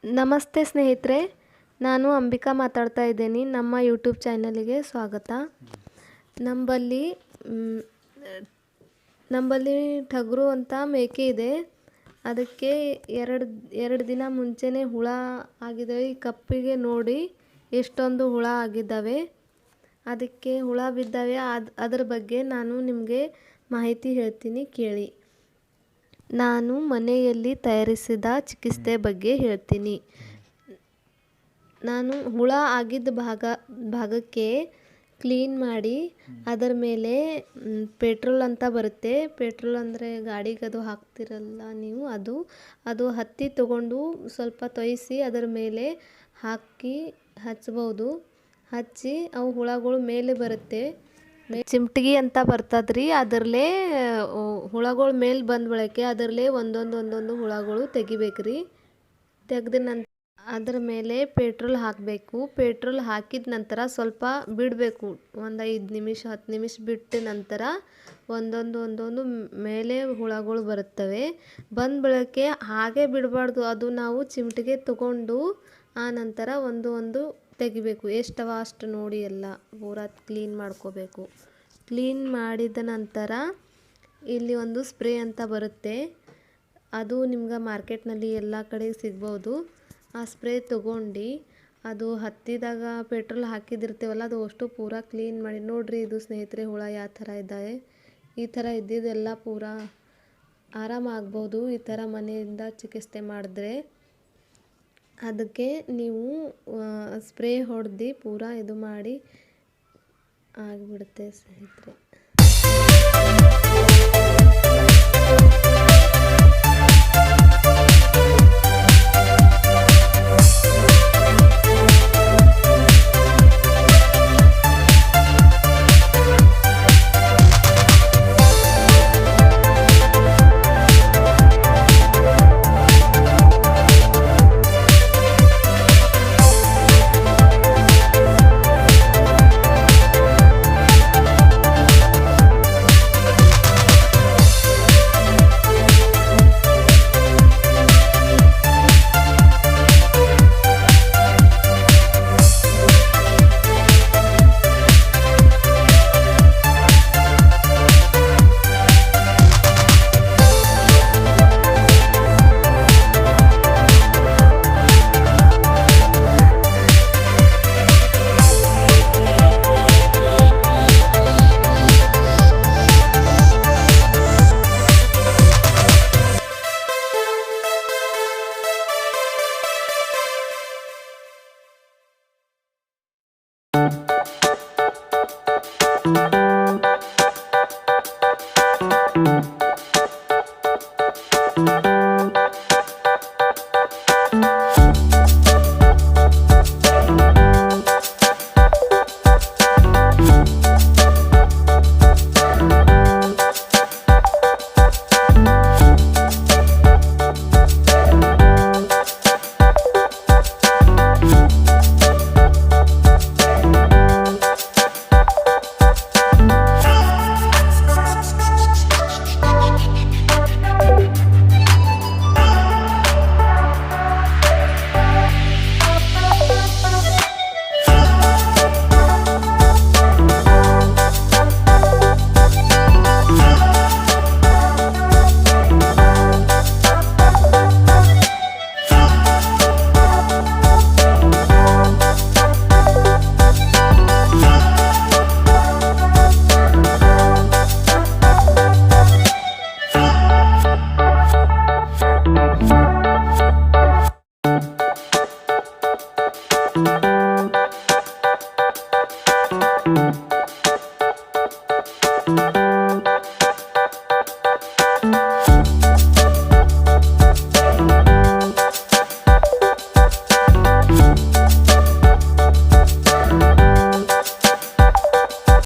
ನಮಸ್ತೆ ಸ್ನೇಹಿತರೆ, ನಾನು ಅಂಬಿಕಾ ಮಾತಾಡ್ತಾ ಇದ್ದೀನಿ. ನಮ್ಮ ಯೂಟ್ಯೂಬ್ ಚಾನಲಿಗೆ ಸ್ವಾಗತ. ನಂಬಲ್ಲಿ ಟಗರು ಅಂತ ಮೇಕೆ ಇದೆ. ಅದಕ್ಕೆ ಎರಡು ದಿನ ಮುಂಚೆನೇ ಹುಳ ಆಗಿದ್ದಾವೆ. ಈ ಕಪ್ಪಿಗೆ ನೋಡಿ ಎಷ್ಟೊಂದು ಹುಳ ಆಗಿದ್ದಾವೆ. ಅದಕ್ಕೆ ಹುಳ ಬಿದ್ದಾವೆ. ಅದರ ಬಗ್ಗೆ ನಾನು ನಿಮಗೆ ಮಾಹಿತಿ ಹೇಳ್ತೀನಿ, ಕೇಳಿ. ನಾನು ಮನೆಯಲ್ಲಿ ತಯಾರಿಸಿದ ಚಿಕಿತ್ಸೆ ಬಗ್ಗೆ ಹೇಳ್ತೀನಿ. ನಾನು ಹುಳ ಆಗಿದ್ದ ಭಾಗಕ್ಕೆ ಕ್ಲೀನ್ ಮಾಡಿ ಅದರ ಮೇಲೆ ಪೆಟ್ರೋಲ್ ಅಂತ ಬರುತ್ತೆ. ಪೆಟ್ರೋಲ್ ಅಂದರೆ ಗಾಡಿಗೆ ಅದು ಹಾಕ್ತಿರಲ್ಲ ನೀವು, ಅದು ಹತ್ತಿ ತಗೊಂಡು ಸ್ವಲ್ಪ ತೊಯಿಸಿ ಅದರ ಮೇಲೆ ಹಾಕಿ ಹಚ್ಬೋದು. ಹಚ್ಚಿ ಅವು ಹುಳಗಳು ಮೇಲೆ ಬರುತ್ತೆ. ಚಿಮ್ಟಿಗೆ ಅಂತ ಬರ್ತದ್ರಿ. ಅದರಲ್ಲೇ ಹುಳಗಳು ಮೇಲೆ ಬಂದ ಬಳಕೆ ಅದರಲ್ಲೇ ಒಂದೊಂದು ಹುಳಗಳು ತೆಗಿಬೇಕ್ರಿ. ತೆಗೆದ ನಂತರ ಅದರ ಮೇಲೆ ಪೆಟ್ರೋಲ್ ಹಾಕಬೇಕು. ಪೆಟ್ರೋಲ್ ಹಾಕಿದ ನಂತರ ಸ್ವಲ್ಪ ಬಿಡಬೇಕು. ಒಂದು 5 ನಿಮಿಷ 10 ನಿಮಿಷ ಬಿಟ್ಟ ನಂತರ ಒಂದೊಂದು ಮೇಲೆ ಹುಳಗಳು ಬರುತ್ತವೆ. ಬಂದ ಬಳಕೆ ಹಾಗೆ ಬಿಡಬಾರ್ದು. ಅದು ನಾವು ಚಿಮಟಿಗೆ ತಗೊಂಡು ಆ ನಂತರ ಒಂದು ತೆಗಿಬೇಕು. ಎಷ್ಟವ ಅಷ್ಟು ನೋಡಿ ಎಲ್ಲ ಪೂರಾ ಕ್ಲೀನ್ ಮಾಡ್ಕೋಬೇಕು. ಕ್ಲೀನ್ ಮಾಡಿದ ನಂತರ ಇಲ್ಲಿ ಒಂದು ಸ್ಪ್ರೇ ಅಂತ ಬರುತ್ತೆ. ಅದು ನಿಮ್ಗೆ ಮಾರ್ಕೆಟ್ನಲ್ಲಿ ಎಲ್ಲ ಕಡೆ ಸಿಗ್ಬೋದು. ಆ ಸ್ಪ್ರೇ ತಗೊಂಡು ಅದು ಹತ್ತಿದಾಗ ಪೆಟ್ರೋಲ್ ಹಾಕಿದಿರ್ತೀವಲ್ಲ ಅದು ಅಷ್ಟು ಪೂರಾ ಕ್ಲೀನ್ ಮಾಡಿ. ನೋಡ್ರಿ, ಇದು ಸ್ನೇಹಿತರೆ ಹುಳ ಯಾವ ಥರ ಇದ್ದಾವೆ. ಈ ಥರ ಇದ್ದಿದ್ದೆಲ್ಲ ಪೂರಾ ಆರಾಮಾಗ್ಬೋದು ಈ ಥರ ಮನೆಯಿಂದ ಚಿಕಿತ್ಸೆ ಮಾಡಿದ್ರೆ. ಅದಕ್ಕೆ ನೀವು ಸ್ಪ್ರೇ ಹೊಡೆದು ಪೂರಾ ಇದು ಮಾಡಿ ಆಗಿಬಿಡುತ್ತೆ ಸ್ನೇಹಿತರೆ.